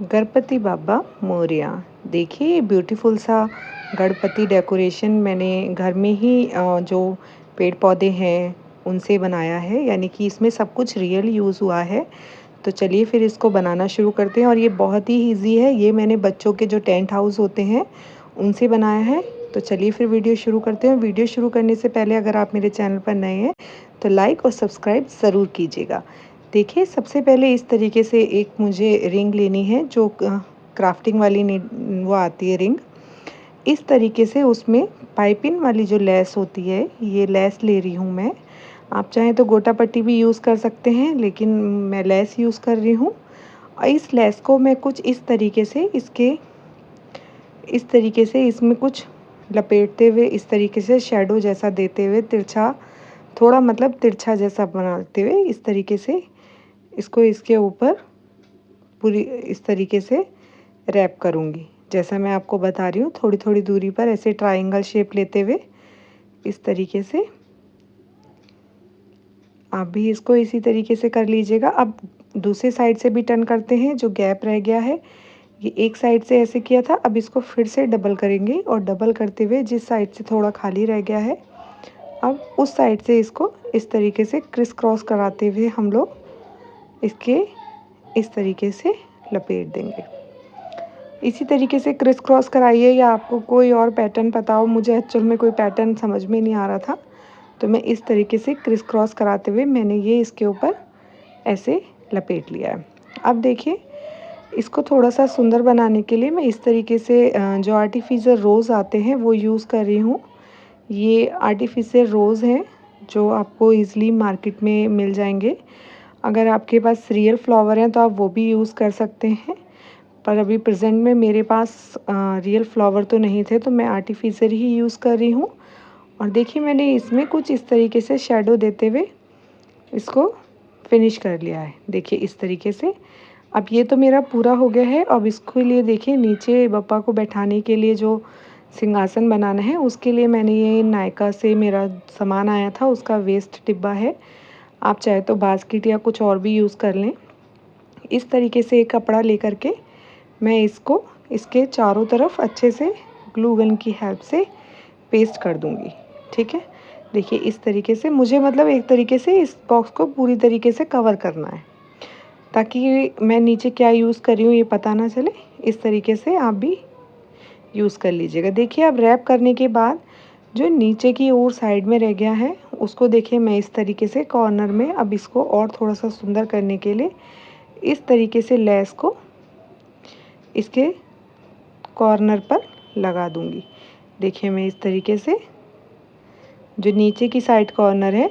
गणपति बाबा मोरया। देखिए ये ब्यूटीफुल सा गणपति डेकोरेशन मैंने घर में ही जो पेड़ पौधे हैं उनसे बनाया है, यानी कि इसमें सब कुछ रियल यूज़ हुआ है। तो चलिए फिर इसको बनाना शुरू करते हैं और ये बहुत ही इजी है। ये मैंने बच्चों के जो टेंट हाउस होते हैं उनसे बनाया है। तो चलिए फिर वीडियो शुरू करते हैं। वीडियो शुरू करने से पहले अगर आप मेरे चैनल पर नए हैं तो लाइक और सब्सक्राइब ज़रूर कीजिएगा। देखिए सबसे पहले इस तरीके से एक मुझे रिंग लेनी है जो क्राफ्टिंग वाली वो आती है रिंग। इस तरीके से उसमें पाइपिंग वाली जो लेस होती है ये लेस ले रही हूँ मैं। आप चाहें तो गोटा पट्टी भी यूज़ कर सकते हैं, लेकिन मैं लेस यूज़ कर रही हूँ। और इस लेस को मैं कुछ इस तरीके से इसमें कुछ लपेटते हुए, इस तरीके से शेडो जैसा देते हुए, तिरछा थोड़ा मतलब तिरछा जैसा बनाते हुए इस तरीके से इसको इसके ऊपर पूरी इस तरीके से रैप करूँगी। जैसा मैं आपको बता रही हूँ, थोड़ी थोड़ी दूरी पर ऐसे ट्रायंगल शेप लेते हुए इस तरीके से आप भी इसको इसी तरीके से कर लीजिएगा। अब दूसरे साइड से भी टर्न करते हैं। जो गैप रह गया है ये एक साइड से ऐसे किया था, अब इसको फिर से डबल करेंगे और डबल करते हुए जिस साइड से थोड़ा खाली रह गया है अब उस साइड से इसको इस तरीके से क्रिस क्रॉस कराते हुए हम लोग इसके इस तरीके से लपेट देंगे। इसी तरीके से क्रिस क्रॉस कराइए, या आपको कोई और पैटर्न पता हो। मुझे एक्चुअल में कोई पैटर्न समझ में नहीं आ रहा था, तो मैं इस तरीके से क्रिस क्रॉस कराते हुए मैंने ये इसके ऊपर ऐसे लपेट लिया है। अब देखिए इसको थोड़ा सा सुंदर बनाने के लिए मैं इस तरीके से जो आर्टिफिशियल रोज़ आते हैं वो यूज़ कर रही हूँ। ये आर्टिफिशियल रोज़ हैं जो आपको ईज़िली मार्केट में मिल जाएंगे। अगर आपके पास रियल फ्लावर हैं तो आप वो भी यूज़ कर सकते हैं, पर अभी प्रेजेंट में मेरे पास रियल फ्लावर तो नहीं थे, तो मैं आर्टिफिशियल ही यूज़ कर रही हूँ। और देखिए मैंने इसमें कुछ इस तरीके से शेडो देते हुए इसको फिनिश कर लिया है। देखिए इस तरीके से। अब ये तो मेरा पूरा हो गया है। अब इसके लिए देखिए नीचे बप्पा को बैठाने के लिए जो सिंहासन बनाना है उसके लिए मैंने ये नायका से मेरा सामान आया था, उसका वेस्ट डिब्बा है। आप चाहे तो बास्केट या कुछ और भी यूज़ कर लें। इस तरीके से एक कपड़ा लेकर के मैं इसको इसके चारों तरफ अच्छे से ग्लू गन की हेल्प से पेस्ट कर दूंगी। ठीक है, देखिए इस तरीके से मुझे मतलब एक तरीके से इस बॉक्स को पूरी तरीके से कवर करना है ताकि मैं नीचे क्या यूज़ कर रही हूँ ये पता ना चले। इस तरीके से आप भी यूज़ कर लीजिएगा। देखिए अब रैप करने के बाद जो नीचे की ओर साइड में रह गया है उसको देखिए मैं इस तरीके से कॉर्नर में अब इसको और थोड़ा सा सुंदर करने के लिए इस तरीके से लेस को इसके कॉर्नर पर लगा दूंगी। देखिए मैं इस तरीके से जो नीचे की साइड कॉर्नर है,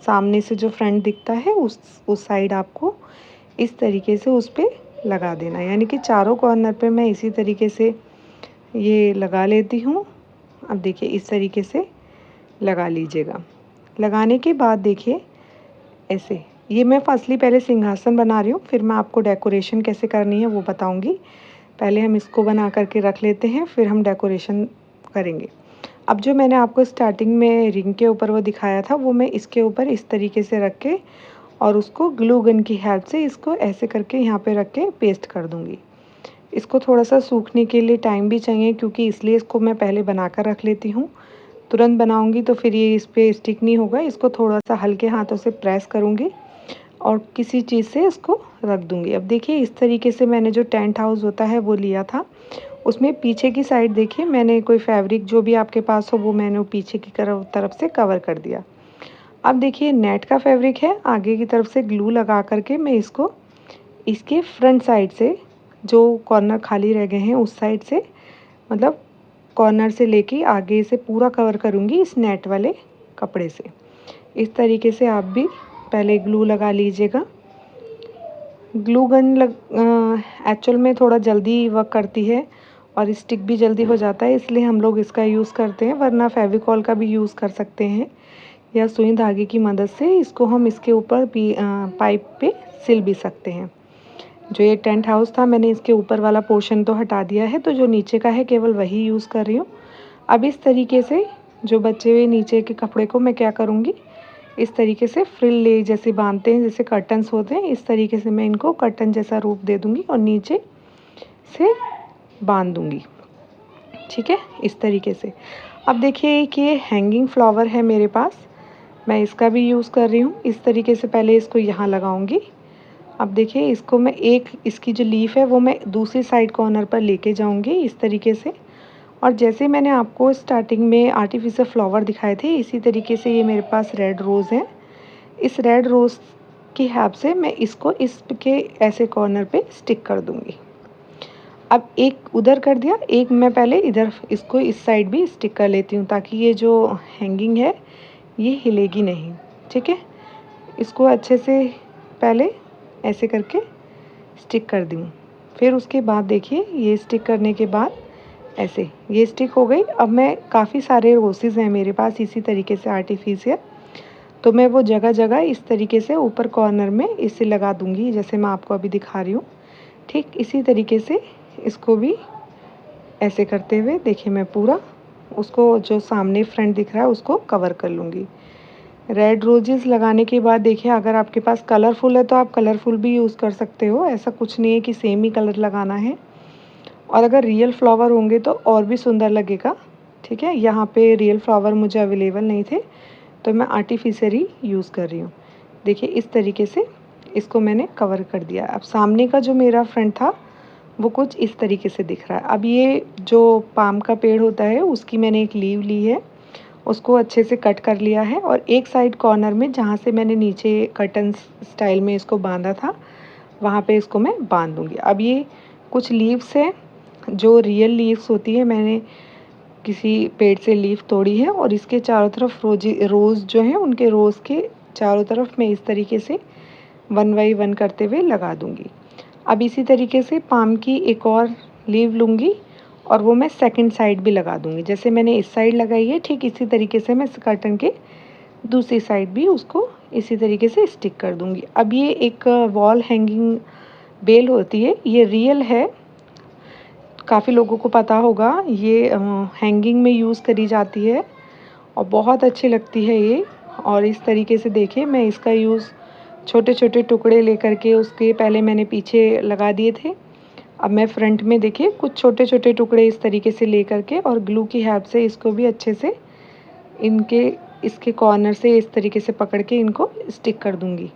सामने से जो फ्रंट दिखता है उस साइड आपको इस तरीके से उस पर लगा देना, यानी कि चारों कॉर्नर पे मैं इसी तरीके से ये लगा लेती हूँ। अब देखिए इस तरीके से लगा लीजिएगा। लगाने के बाद देखिए ऐसे ये मैं फर्स्टली पहले सिंहासन बना रही हूँ, फिर मैं आपको डेकोरेशन कैसे करनी है वो बताऊँगी। पहले हम इसको बना करके रख लेते हैं, फिर हम डेकोरेशन करेंगे। अब जो मैंने आपको स्टार्टिंग में रिंग के ऊपर वो दिखाया था वो मैं इसके ऊपर इस तरीके से रख के और उसको ग्लू गन की हेल्प से इसको ऐसे करके यहाँ पे रख के पेस्ट कर दूँगी। इसको थोड़ा सा सूखने के लिए टाइम भी चाहिए, क्योंकि इसलिए इसको मैं पहले बना कर रख लेती हूँ। तुरंत बनाऊँगी तो फिर ये इस पर स्टिक नहीं होगा। इसको थोड़ा सा हल्के हाथों से प्रेस करूँगी और किसी चीज़ से इसको रख दूँगी। अब देखिए इस तरीके से मैंने जो टेंट हाउस होता है वो लिया था, उसमें पीछे की साइड देखिए मैंने कोई फैब्रिक जो भी आपके पास हो वो मैंने पीछे की तरफ से कवर कर दिया। अब देखिए नेट का फैब्रिक है, आगे की तरफ से ग्लू लगा करके मैं इसको इसके फ्रंट साइड से जो कॉर्नर खाली रह गए हैं उस साइड से मतलब कॉर्नर से लेके आगे से पूरा कवर करूँगी इस नेट वाले कपड़े से। इस तरीके से आप भी पहले ग्लू लगा लीजिएगा। ग्लू गन एक्चुअल में थोड़ा जल्दी वर्क करती है और स्टिक भी जल्दी हो जाता है, इसलिए हम लोग इसका यूज़ करते हैं, वरना फेविकॉल का भी यूज़ कर सकते हैं या सुई धागे की मदद से इसको हम इसके ऊपर भी पाइप पे सिल भी सकते हैं। जो ये टेंट हाउस था मैंने इसके ऊपर वाला पोर्शन तो हटा दिया है, तो जो नीचे का है केवल वही यूज़ कर रही हूँ। अब इस तरीके से जो बचे हुए नीचे के कपड़े को मैं क्या करूँगी, इस तरीके से फ्रिल ले जैसे बांधते हैं, जैसे कर्टन्स होते हैं, इस तरीके से मैं इनको कर्टन जैसा रूप दे दूँगी और नीचे से बांध दूंगी। ठीक है, इस तरीके से। अब देखिए कि ये हैंगिंग फ्लावर है मेरे पास, मैं इसका भी यूज़ कर रही हूँ। इस तरीके से पहले इसको यहाँ लगाऊंगी। अब देखिए इसको मैं इसकी जो लीफ है वो मैं दूसरी साइड कॉर्नर पर लेके जाऊंगी इस तरीके से। और जैसे मैंने आपको स्टार्टिंग में आर्टिफिशियल फ्लावर दिखाए थे, इसी तरीके से ये मेरे पास रेड रोज़ है। इस रेड रोज़ की हेल्प से मैं इसको इसके ऐसे कॉर्नर पे स्टिक कर दूंगी। अब एक उधर कर दिया, एक मैं पहले इधर इसको इस साइड भी स्टिक कर लेती हूँ, ताकि ये जो हैंगिंग है ये हिलेगी नहीं। ठीक है, इसको अच्छे से पहले ऐसे करके स्टिक कर दूँ। फिर उसके बाद देखिए ये स्टिक करने के बाद ऐसे ये स्टिक हो गई। अब मैं काफ़ी सारे रोसेस हैं मेरे पास इसी तरीके से आर्टिफिशियल, तो मैं वो जगह जगह इस तरीके से ऊपर कॉर्नर में इसे लगा दूंगी, जैसे मैं आपको अभी दिखा रही हूँ। ठीक इसी तरीके से इसको भी ऐसे करते हुए देखिए मैं पूरा उसको जो सामने फ्रंट दिख रहा है उसको कवर कर लूँगी। रेड रोजेस लगाने के बाद देखिए अगर आपके पास कलरफुल है तो आप कलरफुल भी यूज़ कर सकते हो, ऐसा कुछ नहीं है कि सेम ही कलर लगाना है। और अगर रियल फ्लावर होंगे तो और भी सुंदर लगेगा। ठीक है, यहाँ पे रियल फ्लावर मुझे अवेलेबल नहीं थे तो मैं आर्टिफिशियल ही यूज़ कर रही हूँ। देखिए इस तरीके से इसको मैंने कवर कर दिया। अब सामने का जो मेरा फ्रंट था वो कुछ इस तरीके से दिख रहा है। अब ये जो पाम का पेड़ होता है उसकी मैंने एक लीव ली है, उसको अच्छे से कट कर लिया है और एक साइड कॉर्नर में जहाँ से मैंने नीचे कर्टन स्टाइल में इसको बांधा था वहाँ पे इसको मैं बांध दूँगी। अब ये कुछ लीव्स हैं जो रियल लीव्स होती है, मैंने किसी पेड़ से लीफ तोड़ी है और इसके चारों तरफ रोज़ जो हैं उनके रोज़ के चारों तरफ मैं इस तरीके से 1 बाई 1 करते हुए लगा दूँगी। अब इसी तरीके से पाम की एक और लीव लूँगी और वो मैं सेकंड साइड भी लगा दूँगी। जैसे मैंने इस साइड लगाई है ठीक इसी तरीके से मैं इस कर्टन के दूसरी साइड भी उसको इसी तरीके से स्टिक कर दूँगी। अब ये एक वॉल हैंगिंग बेल होती है, ये रियल है, काफ़ी लोगों को पता होगा, ये हैंगिंग में यूज़ करी जाती है और बहुत अच्छी लगती है ये। और इस तरीके से देखिए मैं इसका यूज़ छोटे छोटे टुकड़े लेकर के उसके पहले मैंने पीछे लगा दिए थे, अब मैं फ्रंट में देखिए कुछ छोटे छोटे टुकड़े इस तरीके से लेकर के और ग्लू की हेल्प से इसको भी अच्छे से इसके कॉर्नर से इस तरीके से पकड़ के इनको स्टिक कर दूंगी।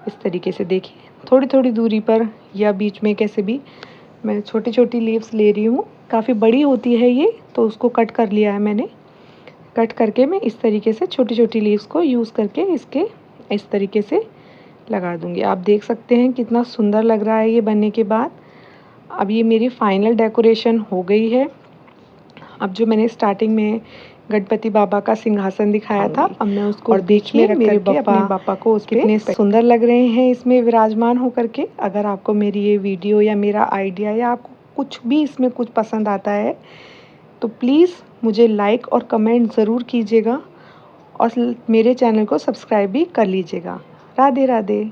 इस तरीके से देखिए थोड़ी थोड़ी दूरी पर या बीच में कैसे भी मैं छोटी छोटी लीव्स ले रही हूँ। काफ़ी बड़ी होती है ये तो उसको कट कर लिया है मैंने। कट करके मैं इस तरीके से छोटी छोटी लीव्स को यूज़ करके इसके इस तरीके से लगा दूँगी। आप देख सकते हैं कितना सुंदर लग रहा है ये बनने के बाद। अब ये मेरी फाइनल डेकोरेशन हो गई है। अब जो मैंने स्टार्टिंग में गणपति बाबा का सिंहासन दिखाया था, अब मैं उसको और बीच में रख करके अपने पापा को उस कितने सुंदर लग रहे हैं इसमें विराजमान होकर के। अगर आपको मेरी ये वीडियो या मेरा आइडिया या आपको कुछ भी इसमें कुछ पसंद आता है तो प्लीज़ मुझे लाइक और कमेंट ज़रूर कीजिएगा और मेरे चैनल को सब्सक्राइब भी कर लीजिएगा। राधे राधे।